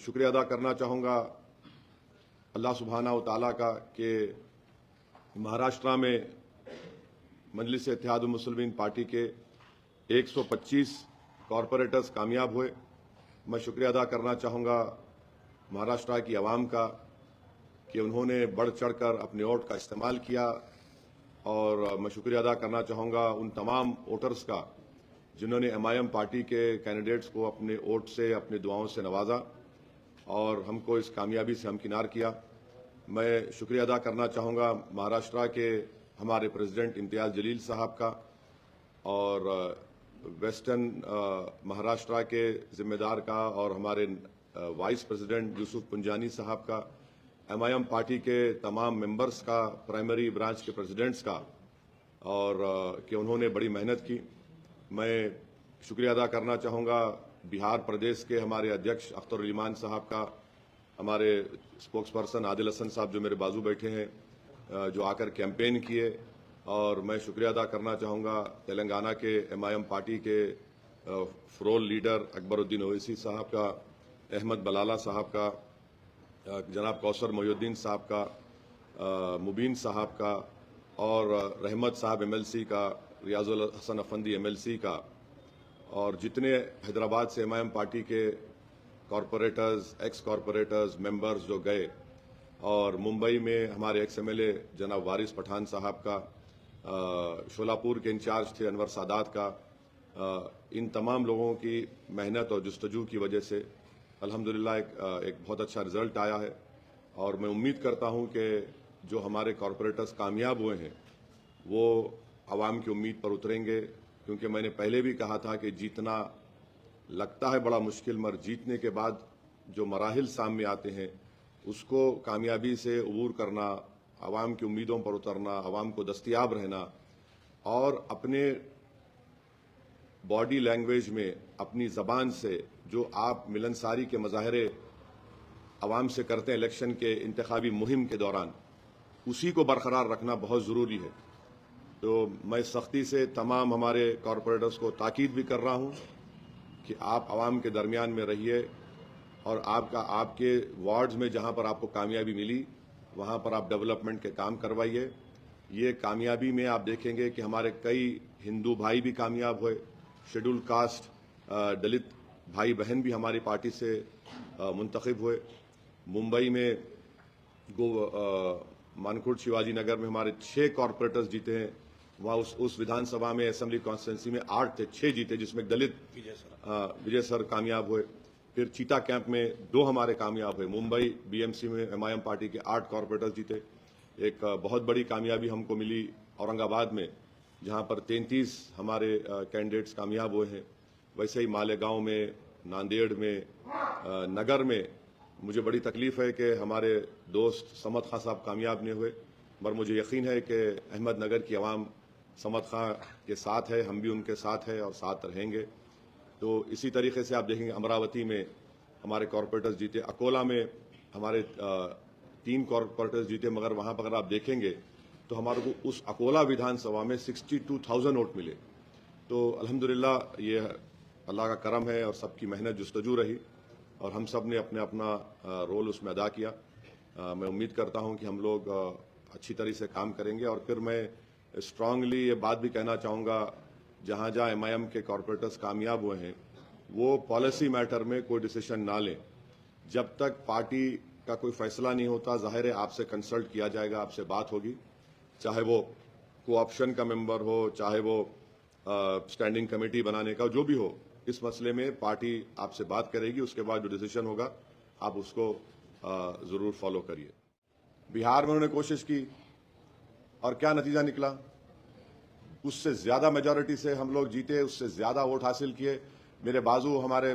शुक्रिया अदा करना चाहूँगा अल्लाह सुब्हानहू तआला का कि महाराष्ट्र में मजलिस इत्तेहादुल मुस्लिमीन पार्टी के 125 कॉरपोरेटर्स कामयाब हुए। मैं शुक्रिया अदा करना चाहूँगा महाराष्ट्र की आवाम का कि उन्होंने बढ़ चढ़कर अपने वोट का इस्तेमाल किया, और मैं शुक्रिया अदा करना चाहूँगा उन तमाम वोटर्स का जिन्होंने एमआईएम पार्टी के कैंडिडेट्स को अपने वोट से, अपनी दुआओं से नवाजा और हमको इस कामयाबी से हमकिनार किया। मैं शुक्रिया अदा करना चाहूँगा महाराष्ट्र के हमारे प्रेसिडेंट इम्तियाज़ जलील साहब का और वेस्टर्न महाराष्ट्र के जिम्मेदार का और हमारे वाइस प्रेसिडेंट यूसुफ पुंजानी साहब का, एमआईएम पार्टी के तमाम मेंबर्स का, प्राइमरी ब्रांच के प्रेसिडेंट्स का, और कि उन्होंने बड़ी मेहनत की। मैं शुक्रिया अदा करना चाहूँगा बिहार प्रदेश के हमारे अध्यक्ष अख्तर ईमान साहब का, हमारे स्पोक्स पर्सन आदिल हसन साहब जो मेरे बाजू बैठे हैं, जो आकर कैंपेन किए। और मैं शुक्रिया अदा करना चाहूँगा तेलंगाना के एमआईएम पार्टी के फ्रोल लीडर अकबरुद्दीन ओवैसी साहब का, अहमद बलाला साहब का, जनाब कौसर मोहिउद्दीन साहब का, मुबीन साहब का, और रहमत साहब एमएलसी का, रियाजुल हसन अफंदी एमएलसी का, और जितने हैदराबाद से एमआईएम पार्टी के कॉरपोरेटर्स, एक्स कॉरपोरेटर्स, मेंबर्स जो गए, और मुंबई में हमारे एक्स एमएलए जनाब वारिस पठान साहब का, शोलापुर के इंचार्ज थे अनवर सादात का, इन तमाम लोगों की मेहनत और जुस्तजू की वजह से अल्हम्दुलिल्लाह एक बहुत अच्छा रिजल्ट आया है। और मैं उम्मीद करता हूं कि जो हमारे कॉरपोरेटर्स कामयाब हुए हैं वो आवाम की उम्मीद पर उतरेंगे, क्योंकि मैंने पहले भी कहा था कि जीतना लगता है बड़ा मुश्किल, मगर जीतने के बाद जो मराहिल सामने आते हैं उसको कामयाबी से अबूर करना, आवाम की उम्मीदों पर उतरना, आवाम को दस्तयाब रहना, और अपने बॉडी लैंग्वेज में, अपनी ज़बान से जो आप मिलनसारी के मज़ाहरे आवाम से करते हैं इलेक्शन के इंतखाबी मुहिम के दौरान, उसी को बरकरार रखना बहुत ज़रूरी है। तो मैं सख्ती से तमाम हमारे कॉरपोरेटर्स को ताकीद भी कर रहा हूं कि आप आवाम के दरमियान में रहिए, और आपके वार्ड्स में जहां पर आपको कामयाबी मिली वहां पर आप डेवलपमेंट के काम करवाइए। ये कामयाबी में आप देखेंगे कि हमारे कई हिंदू भाई भी कामयाब हुए, शेड्यूल कास्ट दलित भाई बहन भी हमारी पार्टी से मुंतखब हुए। मुंबई में मानकुट शिवाजी नगर में हमारे 6 कॉरपोरेटर्स जीते हैं। वहाँ उस विधानसभा में असेंबली कॉन्स्टिट्यूंसी में 8 थे, 6 जीते, जिसमें दलित विजय सर कामयाब हुए। फिर चीता कैंप में 2 हमारे कामयाब हुए। मुंबई बीएमसी में एमआईएम पार्टी के 8 कॉरपोरेटर्स जीते। एक बहुत बड़ी कामयाबी हमको मिली औरंगाबाद में, जहां पर 33 हमारे कैंडिडेट्स कामयाब हुए हैं। वैसे ही मालेगांव में, नांदेड़ में, नगर में मुझे बड़ी तकलीफ है कि हमारे दोस्त समद खां साहब कामयाब नहीं हुए, मगर मुझे यकीन है कि अहमदनगर की आवाम समद खां के साथ है, हम भी उनके साथ हैं और साथ रहेंगे। तो इसी तरीके से आप देखेंगे अमरावती में हमारे कॉरपोरेटर्स जीते, अकोला में हमारे 3 कॉरपोरेटर्स जीते, मगर वहां पर अगर आप देखेंगे तो हमारे को उस अकोला विधानसभा में 62,000 वोट मिले। तो अल्हम्दुलिल्लाह ये अल्लाह का करम है और सबकी मेहनत जुस्तजू रही, और हम सब ने अपने अपना रोल उसमें अदा किया। मैं उम्मीद करता हूं कि हम लोग अच्छी तरह से काम करेंगे। और फिर मैं स्ट्रांगली ये बात भी कहना चाहूँगा, जहाँ जहाँ एमआईएम के कॉरपोरेटर्स कामयाब हुए हैं वो पॉलिसी मैटर में कोई डिसीजन ना लें जब तक पार्टी का कोई फैसला नहीं होता। जाहिर है आपसे कंसल्ट किया जाएगा, आपसे बात होगी, चाहे वो कोऑप्शन का मेंबर हो, चाहे वो स्टैंडिंग कमेटी बनाने का, जो भी हो, इस मसले में पार्टी आपसे बात करेगी। उसके बाद जो डिसीजन होगा आप उसको जरूर फॉलो करिए। बिहार में उन्होंने कोशिश की और क्या नतीजा निकला, उससे ज्यादा मेजॉरिटी से हम लोग जीते, उससे ज्यादा वोट हासिल किए। मेरे बाजू हमारे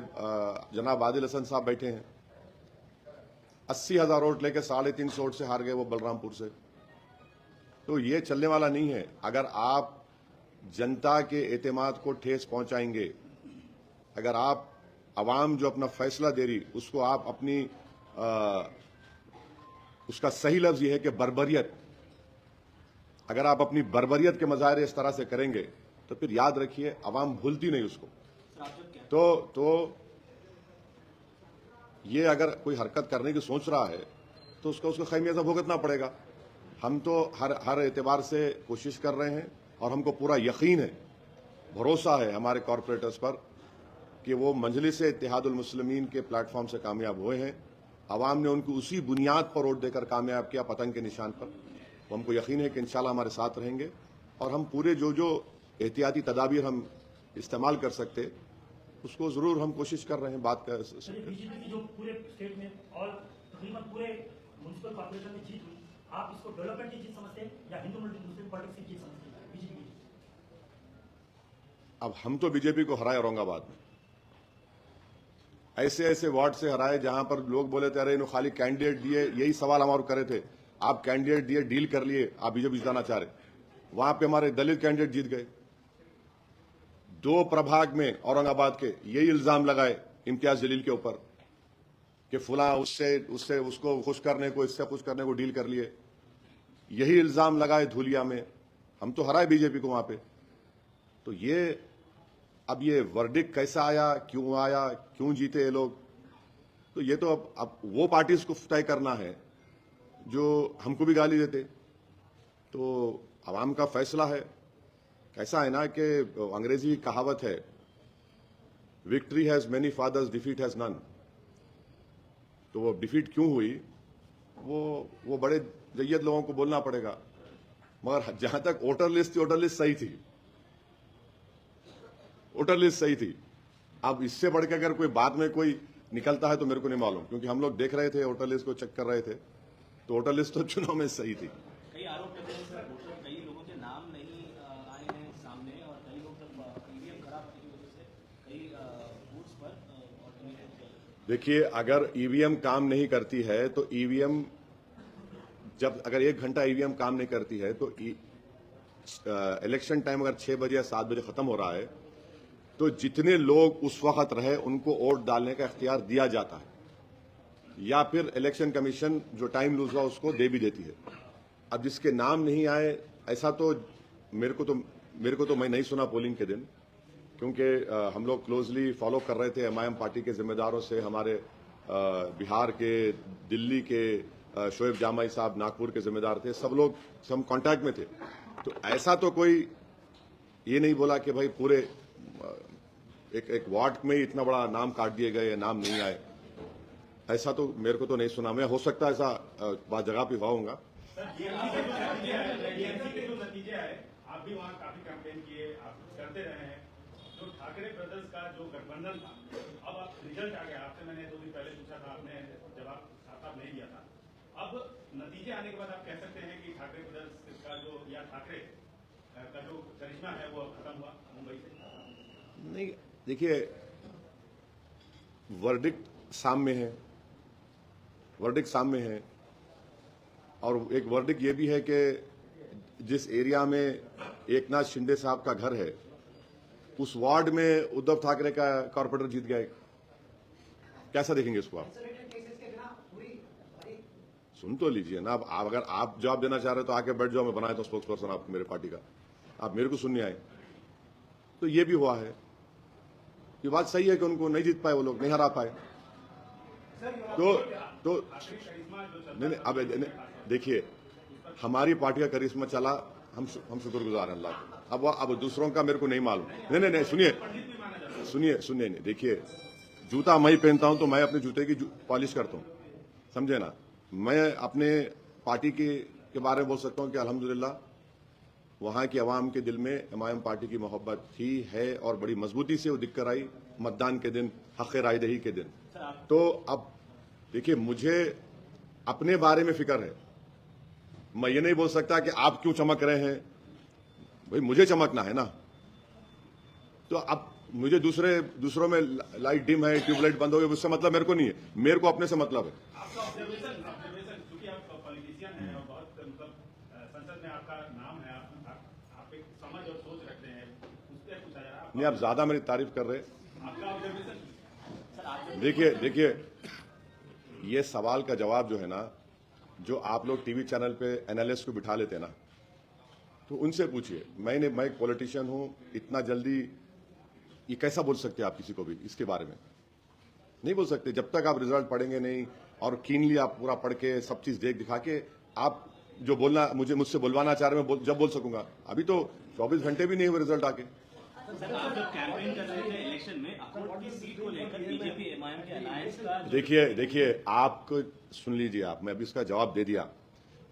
जनाब आदिल हसन साहब बैठे हैं, 80,000 वोट लेके 350 वोट से हार गए वो बलरामपुर से। तो ये चलने वाला नहीं है। अगर आप जनता के एतमाद को ठेस पहुंचाएंगे, अगर आप आवाम जो अपना फैसला दे रही उसको आप अपनी उसका सही लफ्ज ये है कि बर्बरियत, अगर आप अपनी बर्बरियत के मज़ाहिर इस तरह से करेंगे तो फिर याद रखिए आवाम भूलती नहीं उसको। तो ये अगर कोई हरकत करने की सोच रहा है तो उसको खैमियाजा भुगतना पड़ेगा। हम तो हर एतबार से कोशिश कर रहे हैं और हमको पूरा यकीन है, भरोसा है हमारे कॉरपोरेटर्स पर कि वो मजलिस इत्तेहादुल मुस्लिमीन के प्लेटफॉर्म से कामयाब हुए हैं। अवाम ने उनको उसी बुनियाद पर वोट देकर कामयाब किया, पतंग के निशान पर। तो हमको यकीन है कि इंशाल्लाह हमारे साथ रहेंगे और हम पूरे जो एहतियाती तदाबीर हम इस्तेमाल कर सकते उसको जरूर हम कोशिश कर रहे हैं। बात कर बीजेपी की जो पूरे स्टेट में और तकरीबन पूरे म्युनिसिपल कॉर्पोरेशन में जीत हुई, आप इसको डेवलपमेंट की जीत समझते हैं या हिंदू मुस्लिम पॉलिटिक्स की जीत समझते हैं बीजेपी की? अब हम तो बीजेपी को हराए औरंगाबाद में, ऐसे वार्ड से हराए जहां पर लोग बोले थे अरे इन्होंने खाली कैंडिडेट दिए। यही सवाल हमारे करे थे, आप कैंडिडेट दिए, डील कर लिए, आप बीजेपी जिताना चाह रहे। वहां पे हमारे दलित कैंडिडेट जीत गए। 2 प्रभाग में औरंगाबाद के यही इल्जाम लगाए इम्तियाज जलील के ऊपर कि फुला उससे उसको खुश करने को, इससे खुश करने को डील कर लिए। यही इल्जाम लगाए धुलिया में। हम तो हराए बीजेपी को वहां पे। तो अब ये वर्डिक्ट कैसा आया, क्यों जीते ये लोग, तो ये तो अब वो पार्टीज को तय करना है जो हमको भी गाली देते। तो आवाम का फैसला है। कैसा है ना कि अंग्रेजी कहावत है, victory has many fathers, defeat has none. तो वो डिफीट क्यों हुई, वो बड़े जय्यद लोगों को बोलना पड़ेगा। मगर जहां तक वोटर लिस्ट थी, वोटर लिस्ट सही थी, वोटर लिस्ट सही थी। अब इससे बढ़ के अगर कोई बाद में कोई निकलता है तो मेरे को नहीं मालूम, क्योंकि हम लोग देख रहे थे, वोटर लिस्ट को चेक कर रहे थे, तो वोटर लिस्ट तो चुनाव में सही थी। कई आरोप लगते हैं सर, कई लोगों के नाम नहीं आए हैं सामने और कई लोग जब ईवीएम खराब होने की वजह से कई बूथ्स पर देखिए, अगर ईवीएम काम नहीं करती है तो ईवीएम अगर 1 घंटा ईवीएम काम नहीं करती है तो इलेक्शन टाइम अगर 6 बजे या 7 बजे खत्म हो रहा है तो जितने लोग उस वक्त रहे उनको वोट डालने का इख्तियार दिया जाता है, या फिर इलेक्शन कमीशन जो टाइम लूज हुआ उसको दे भी देती है। अब जिसके नाम नहीं आए, ऐसा तो मेरे को तो मैं नहीं सुना पोलिंग के दिन, क्योंकि हम लोग क्लोजली फॉलो कर रहे थे एमआईएम पार्टी के जिम्मेदारों से। हमारे बिहार के, दिल्ली के शोएब जामाई साहब नागपुर के जिम्मेदार थे, सब लोग हम कांटेक्ट में थे। तो ऐसा तो कोई ये नहीं बोला कि भाई पूरे एक वार्ड में ही इतना बड़ा नाम काट दिए गए, नाम नहीं आए। ऐसा तो मेरे को तो नहीं सुना। मैं हो सकता है ऐसा बात जगह पे हुआ। आप भी वहाँ काफी कैंपेन किए, आप करते रहे हैं। जो ठाकरे ब्रदर्स का जो गठबंधन था, अब आप रिजल्ट आ गया। आपसे मैंने 2 दिन पहले पूछा था, आपने जवाब साफ नहीं दिया था। अब नतीजे आने के बाद आप कह सकते हैं कि ठाकरे ब्रदर्स का जो या ठाकरे का जो करिश्मा है वो खत्म हुआ मुंबई से? नहीं, देखिए, वर्डिक्ट सामने है और एक वर्डिक्ट ये भी है कि जिस एरिया में एकनाथ शिंदे साहब का घर है उस वार्ड में उद्धव ठाकरे का कॉर्पोरेटर जीत गया। कैसा देखेंगे इसको आप? सुन तो लीजिए ना। अब अगर आप जवाब देना चाह रहे तो आके बैठ जाओ, मैं बनाया था स्पोक्स पर्सन आपको मेरे पार्टी का। आप मेरे को सुनने आए तो ये भी हुआ है। ये बात सही है कि उनको नहीं जीत पाए, वो लोग नहीं हरा पाए। तो नहीं, अब देखिए, हमारी पार्टी का करिश्मा चला, हम शुक्रगुजार हैं अल्लाह का। अब दूसरों का मेरे को नहीं मालूम। नहीं, सुनिए, नहीं, देखिए, जूता मैं ही पहनता हूं तो मैं अपने जूते की पॉलिश करता हूं, समझे ना। मैं अपने पार्टी के बारे में बोल सकता हूं कि अल्हम्दुलिल्लाह वहां की आवाम के दिल में एमआईएम पार्टी की मोहब्बत थी, है और बड़ी मजबूती से वो दिक्कत आई मतदान के दिन, हक रायदही के दिन। तो अब देखिए, मुझे अपने बारे में फिक्र है। मैं ये नहीं बोल सकता कि आप क्यों चमक रहे हैं, भाई मुझे चमकना है ना। तो अब मुझे दूसरों में लाइट डिम है, ट्यूबलाइट बंद हो गई, उससे मतलब मेरे को नहीं है। मेरे को अपने से मतलब है। आपका ऑब्जर्वेशन क्योंकि आप पॉलिटिशियन हैं और बहुत मतलब संसद में आपका नाम है, आप एक समझ और सोच रखते हैं, उस पर पूछा जा रहा है। नहीं, आप ज्यादा मेरी तारीफ कर रहे हैं। आपका ऑब्जर्वेशन देखिए, ये सवाल का जवाब जो है ना, जो आप लोग टीवी चैनल पे एनालिस्ट को बिठा लेते हैं ना, तो उनसे पूछिए। मैं एक पॉलिटिशियन हूं, इतना जल्दी ये कैसा बोल सकते हैं आप किसी को भी इसके बारे में? नहीं बोल सकते जब तक आप रिजल्ट पढ़ेंगे नहीं और कीनली आप पूरा पढ़ के सब चीज देख दिखा के आप जो बोलना मुझसे बुलवाना चाह रहे हैं मैं जब बोल सकूंगा। अभी तो 24 घंटे भी नहीं हुए रिजल्ट आके। सर, आप जब कैंपेन कर रहे थे इलेक्शन में अकोट की सीट को लेकर बीजेपी एमआईएम के अलायंस का देखिए आपको सुन लीजिए आप, मैं अभी इसका जवाब दे दिया।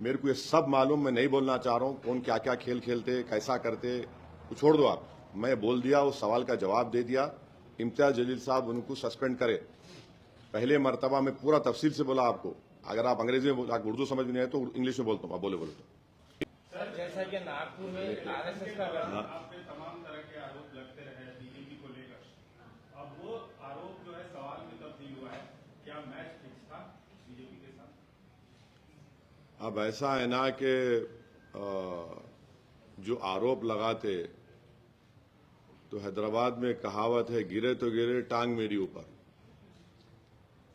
मेरे को ये सब मालूम, मैं नहीं बोलना चाह रहा हूँ कौन क्या क्या खेल खेलते कैसा करते, वो छोड़ दो आप। मैं बोल दिया, उस सवाल का जवाब दे दिया। इम्तियाज जलील साहब उनको सस्पेंड करे। पहले मर्तबा में पूरा तफसील से बोला आपको। अगर आप अंग्रेजी में उर्दू समझ में नहीं आए तो इंग्लिश में बोलता हूँ, आप बोले तो। सर, जैसा कि नागपुर में आरएसएस का आप पे तमाम तरह के आरोप लगते रहे बीजेपी को लेकर, अब वो आरोप जो है सवाल में तब्दील हुआ है, क्या मैच फिक्स था बीजेपी के साथ? अब ऐसा है ना कि जो आरोप लगाते तो हैदराबाद में कहावत है, गिरे तो गिरे टांग मेरी ऊपर।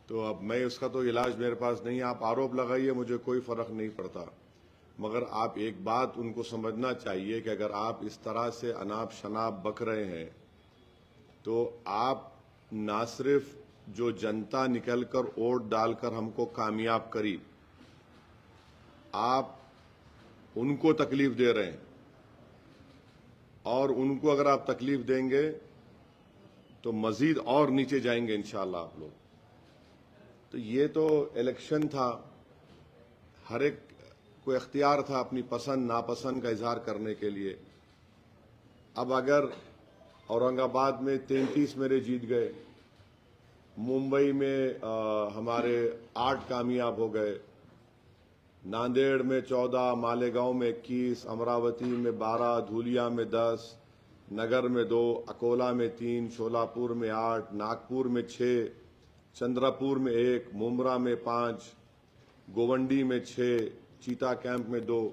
तो अब मैं उसका तो इलाज मेरे पास नहीं। आप आरोप लगाइए, मुझे कोई फर्क नहीं पड़ता, मगर आप एक बात उनको समझना चाहिए कि अगर आप इस तरह से अनाप शनाप बक रहे हैं तो आप ना सिर्फ जो जनता निकलकर वोट डालकर हमको कामयाब करी, आप उनको तकलीफ दे रहे हैं। और उनको अगर आप तकलीफ देंगे तो मजीद और नीचे जाएंगे इंशाअल्लाह आप लोग। तो ये तो इलेक्शन था, हर एक को इख्तियार था अपनी पसंद नापसंद का इजहार करने के लिए। अब अगर औरंगाबाद में 33 मेरे जीत गए, मुंबई में हमारे 8 कामयाब हो गए, नांदेड़ में 14, मालेगांव में 21, अमरावती में 12, धुलिया में 10, नगर में 2, अकोला में 3, शोलापुर में 8, नागपुर में 6, चंद्रपुर में 1, मुमरा में 5, गोवंडी में 6, चीता कैंप में 2।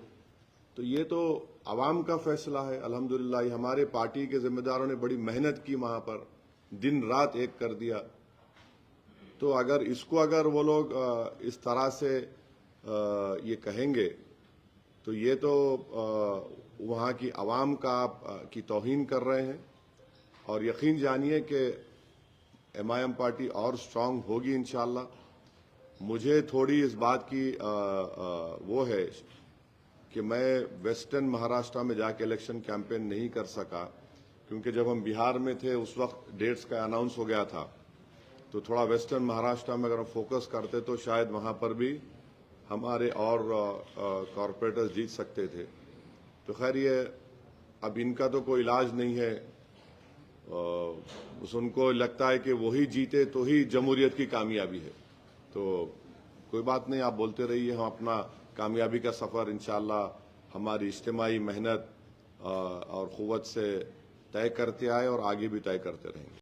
तो ये तो आवाम का फैसला है। अल्हम्दुलिल्लाह ये हमारे पार्टी के जिम्मेदारों ने बड़ी मेहनत की, वहां पर दिन रात एक कर दिया। तो अगर इसको अगर वो लोग इस तरह से ये कहेंगे तो ये तो वहाँ की आवाम की तौहीन कर रहे हैं। और यकीन जानिए कि एमआईएम पार्टी और स्ट्रांग होगी इंशाअल्लाह। मुझे थोड़ी इस बात की वो है कि मैं वेस्टर्न महाराष्ट्र में जाके इलेक्शन कैंपेन नहीं कर सका, क्योंकि जब हम बिहार में थे उस वक्त डेट्स का अनाउंस हो गया था। तो थोड़ा वेस्टर्न महाराष्ट्र में अगर हम फोकस करते तो शायद वहां पर भी हमारे और कॉरपोरेटर्स जीत सकते थे। तो खैर ये अब इनका तो कोई इलाज नहीं है। उनको लगता है कि वही जीते तो ही जमहूरियत की कामयाबी है। तो कोई बात नहीं, आप बोलते रहिए। हम अपना कामयाबी का सफ़र इंशाअल्लाह हमारी इज्तिमाई मेहनत और क़ुव्वत से तय करते आए और आगे भी तय करते रहेंगे।